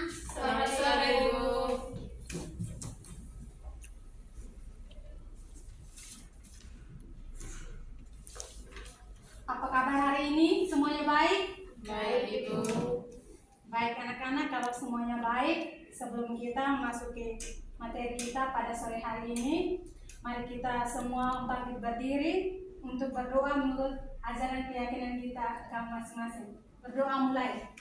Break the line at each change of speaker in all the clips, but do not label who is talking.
Selamat sore, Bu.
Apa kabar hari ini? Semuanya baik?
Baik, Ibu.
Baik anak-anak, kalau semuanya baik, sebelum kita memasuki materi kita pada sore hari ini, mari kita semua bangkit berdiri untuk berdoa menurut ajaran keyakinan kita agama masing-masing. Berdoa mulai.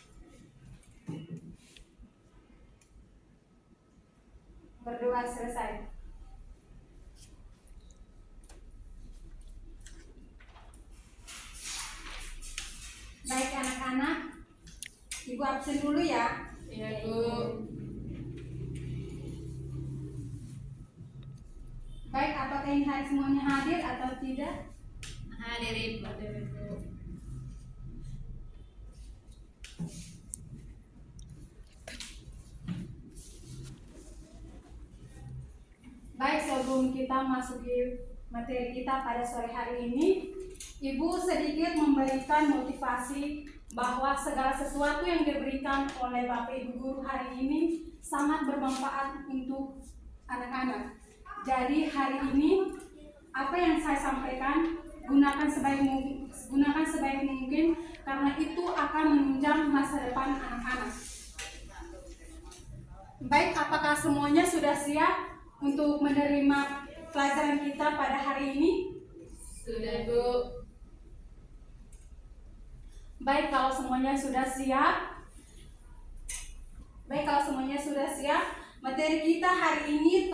Berdoa selesai. Baik anak-anak, Ibu absen dulu ya.
Iya, Bu.
Baik, apakah ini hari semuanya hadir atau tidak?
Hadir, Ibu.
Baik, sebelum kita masuki materi kita pada sore hari ini, Ibu sedikit memberikan motivasi bahwa segala sesuatu yang diberikan oleh Bapak Ibu Guru hari ini sangat bermanfaat untuk anak-anak. Jadi hari ini apa yang saya sampaikan gunakan sebaik mungkin karena itu akan menunjang masa depan anak-anak. Baik, apakah semuanya sudah siap untuk menerima pelajaran kita pada hari ini?
Sudah, Bu.
Baik, kalau semuanya sudah siap. Materi kita hari ini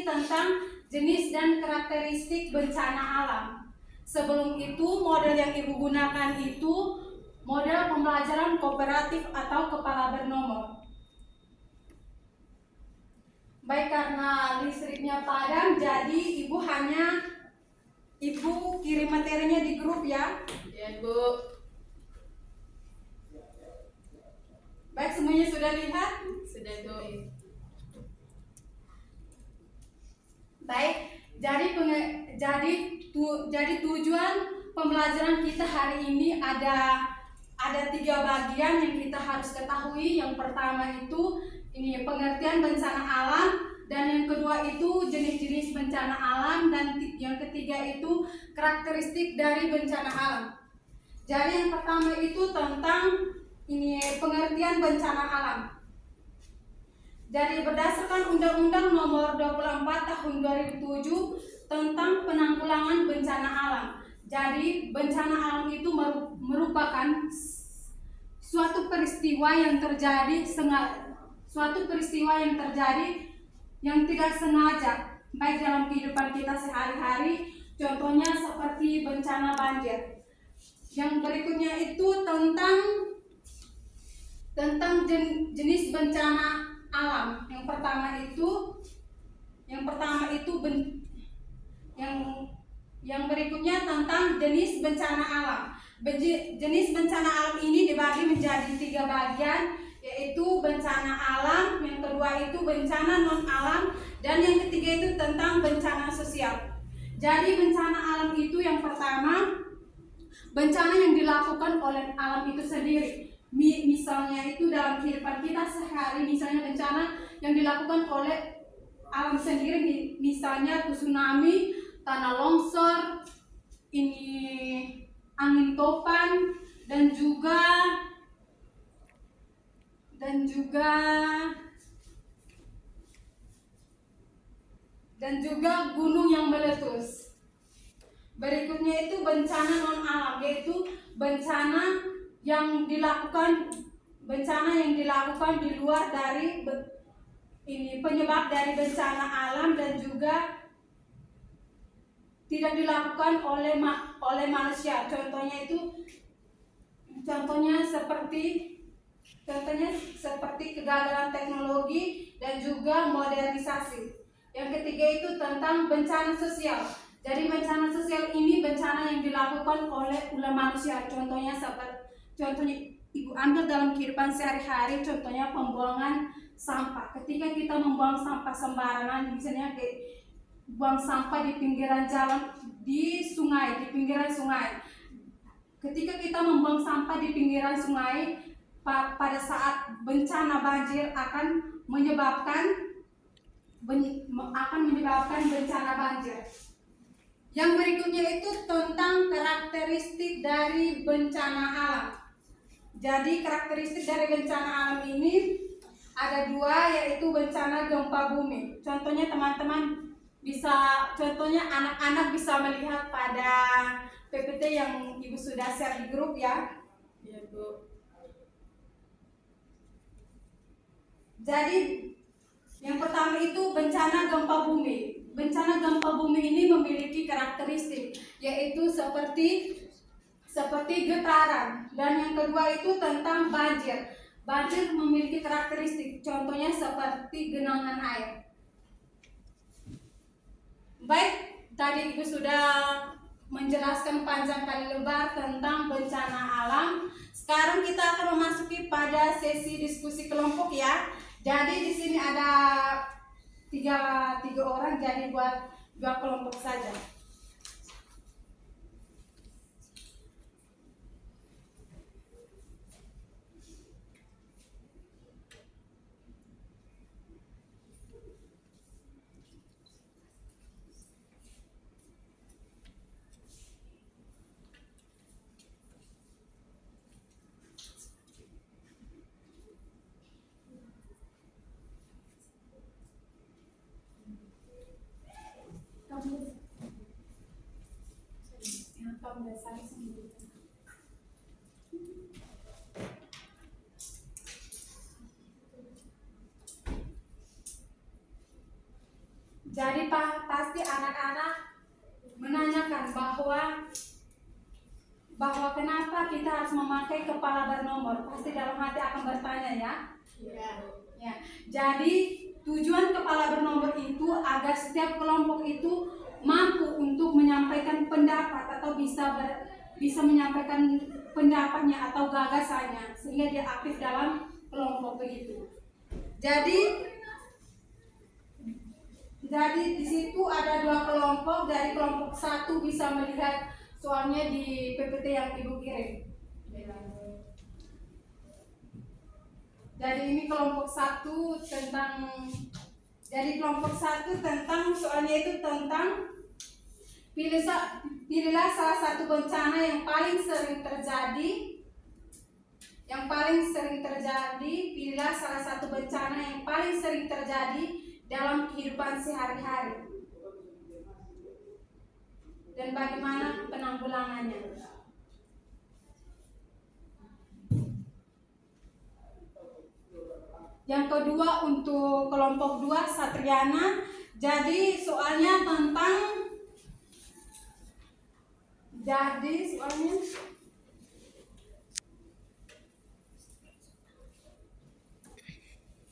tentang jenis dan karakteristik bencana alam. Sebelum itu, model yang Ibu gunakan itu model pembelajaran kooperatif atau kepala bernomor. Baik, karena listriknya padam, jadi Ibu kirim materinya di grup ya.
Iya, Bu.
Baik, semuanya sudah lihat?
Sudah, Bu.
Baik, jadi tujuan pembelajaran kita hari ini ada 3 bagian yang kita harus ketahui. Yang pertama itu ini pengertian bencana alam, dan yang kedua itu jenis-jenis bencana alam, dan yang ketiga itu karakteristik dari bencana alam. Jadi yang pertama itu tentang pengertian bencana alam. Jadi berdasarkan Undang-Undang Nomor 24 Tahun 2007 tentang penanggulangan bencana alam. Jadi bencana alam itu merupakan suatu peristiwa yang terjadi yang tidak sengaja, baik dalam kehidupan kita sehari-hari. Contohnya seperti bencana banjir. Yang berikutnya itu tentang jenis bencana alam. Yang berikutnya tentang jenis bencana alam. Jenis bencana alam ini dibagi menjadi 3 bagian, yaitu bencana alam, yang kedua itu bencana non alam, dan yang ketiga itu tentang bencana sosial. Jadi bencana alam itu yang pertama, bencana yang dilakukan oleh alam itu sendiri. Misalnya itu dalam kehidupan kita sehari, misalnya bencana yang dilakukan oleh alam sendiri, misalnya tsunami, tanah longsor, angin topan, dan juga gunung yang meletus. Berikutnya itu bencana non alam, yaitu bencana yang dilakukan di luar dari penyebab dari bencana alam, dan juga tidak dilakukan oleh manusia. Contohnya seperti kegagalan teknologi dan juga modernisasi. Yang ketiga itu tentang bencana sosial. Jadi bencana sosial ini bencana yang dilakukan oleh manusia. Contohnya Ibu ambil dalam kehidupan sehari-hari, contohnya pembuangan sampah. Ketika kita membuang sampah sembarangan, misalnya buang sampah di pinggiran jalan, di pinggiran sungai. Ketika kita membuang sampah di pinggiran sungai, pada saat bencana banjir akan menyebabkan bencana banjir. Yang berikutnya itu tentang karakteristik dari bencana alam. Jadi karakteristik dari bencana alam ini ada dua, yaitu bencana gempa bumi. Contohnya teman-teman contohnya anak-anak bisa melihat pada PPT yang Ibu sudah share di grup ya.
Iya, Bu.
Jadi yang pertama itu bencana gempa bumi. Bencana gempa bumi ini memiliki karakteristik, yaitu seperti getaran. Dan yang kedua itu tentang banjir. Banjir memiliki karakteristik, contohnya seperti genangan air. Baik, tadi Ibu sudah menjelaskan panjang kali lebar tentang bencana alam. Sekarang kita akan memasuki pada sesi diskusi kelompok ya. Jadi di sini ada tiga orang, jadi buat 2 kelompok saja. Jadi pasti anak-anak menanyakan bahwa kenapa kita harus memakai kepala bernomor. Pasti dalam hati akan bertanya ya.
Iya.
Ya. Jadi tujuan kepala bernomor itu agar setiap kelompok itu mampu untuk menyampaikan pendapat atau bisa menyampaikan pendapatnya atau gagasannya sehingga dia aktif dalam kelompok begitu. Jadi di situ ada 2 kelompok. Dari kelompok 1 bisa melihat soalnya di PPT yang Ibu kirim. Jadi ini kelompok 1 tentang soalnya itu tentang pilihlah salah satu bencana yang paling sering terjadi. Pilihlah salah satu bencana yang paling sering terjadi dalam kehidupan sehari-hari dan bagaimana penanggulangannya. Yang kedua untuk kelompok 2 Satriana, jadi soalnya tentang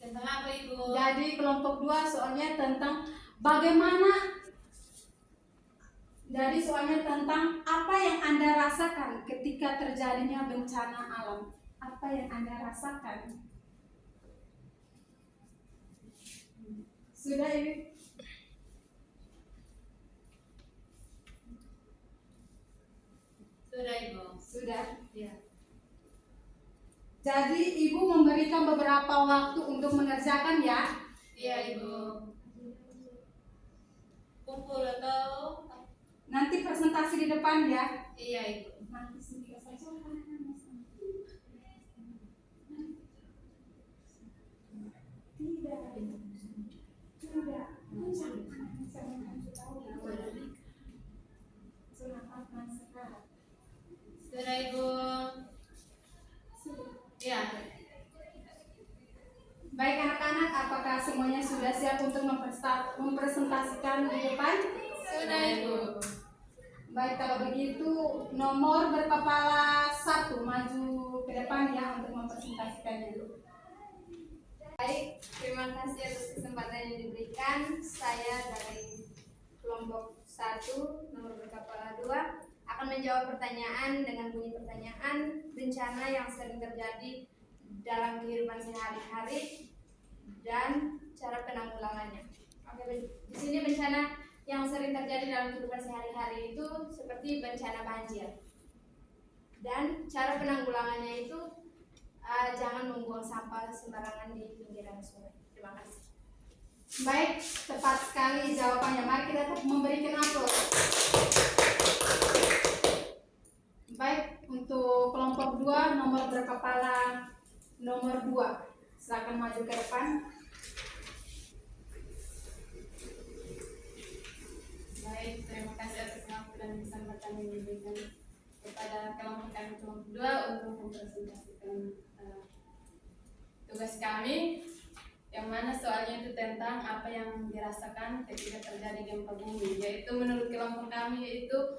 Tentang apa, Ibu?
Jadi kelompok 2 soalnya tentang soalnya tentang apa yang Anda rasakan ketika terjadinya bencana alam. Apa yang Anda rasakan? Sudah, Ibu?
Sudah, Ibu.
Sudah.
Iya.
Jadi Ibu memberikan beberapa waktu untuk mengerjakan ya.
Iya, Ibu. Kumpul atau
Nanti presentasi di depan ya.
iya, Ibu.
Nanti sendiri saja.
Sudah, Ibu. Iya.
Baik anak-anak, apakah semuanya sudah siap untuk mempresentasikan di depan?
Sudah, Ibu.
Baik, kalau begitu nomor berkepala 1 maju ke depan ya untuk mempresentasikannya.
Baik, terima kasih atas kesempatan yang diberikan. Saya dari kelompok 1 nomor berkepala 2 akan menjawab pertanyaan dengan bunyi pertanyaan bencana yang sering terjadi dalam kehidupan sehari-hari dan cara penanggulangannya. Oke, di sini bencana yang sering terjadi dalam kehidupan sehari-hari itu seperti bencana banjir. Dan cara penanggulangannya itu jangan membuang sampah sembarangan di pinggiran sungai. Terima kasih.
Baik, tepat sekali jawabannya. Mari kita memberikan aplaus. Baik, untuk kelompok 2 nomor berkepala nomor 2. Silakan maju ke depan.
Baik, terima kasih atas waktu dan kesempatan yang diberikan kepada kelompok kami kelompok 2 untuk mempresentasikan tugas kami, yang mana soalnya itu tentang apa yang dirasakan ketika terjadi gempa bumi. Yaitu menurut kelompok kami yaitu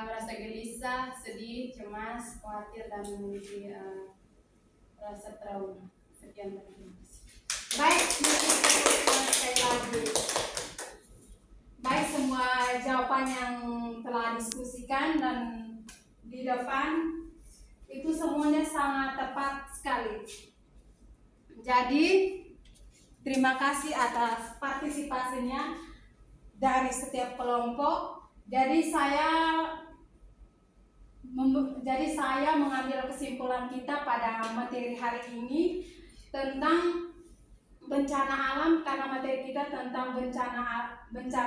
merasa gelisah, sedih, cemas, khawatir, dan memiliki rasa trauma. Sekian, terima kasih.
Baik, sekali lagi. Baik, semua jawaban yang telah diskusikan dan di depan itu semuanya sangat tepat sekali. Jadi, terima kasih atas partisipasinya dari setiap kelompok. Jadi saya mengambil kesimpulan kita pada materi hari ini tentang bencana alam, karena materi kita tentang bencana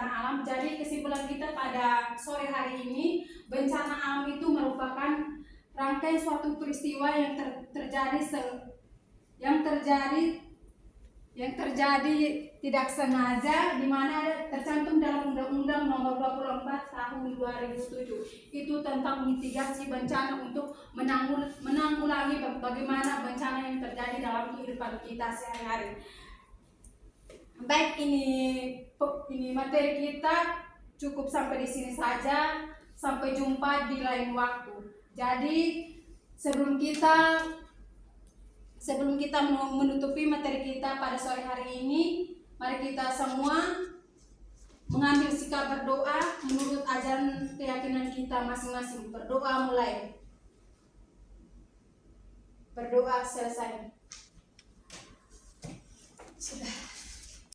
alam. Jadi kesimpulan kita pada sore hari ini, bencana alam itu merupakan rangkaian suatu peristiwa yang terjadi tidak sengaja, di mana tercantum dalam Undang-Undang Nomor 24 Tahun 2007. Itu tentang mitigasi bencana untuk menanggulangi bagaimana bencana yang terjadi dalam kehidupan kita sehari-hari. Baik, ini materi kita cukup sampai di sini saja. Sampai jumpa di lain waktu. Jadi sebelum kita menutupi materi kita pada sore hari ini, mari kita semua mengambil sikap berdoa menurut ajaran keyakinan kita masing-masing. Berdoa mulai. Berdoa selesai. Sudah.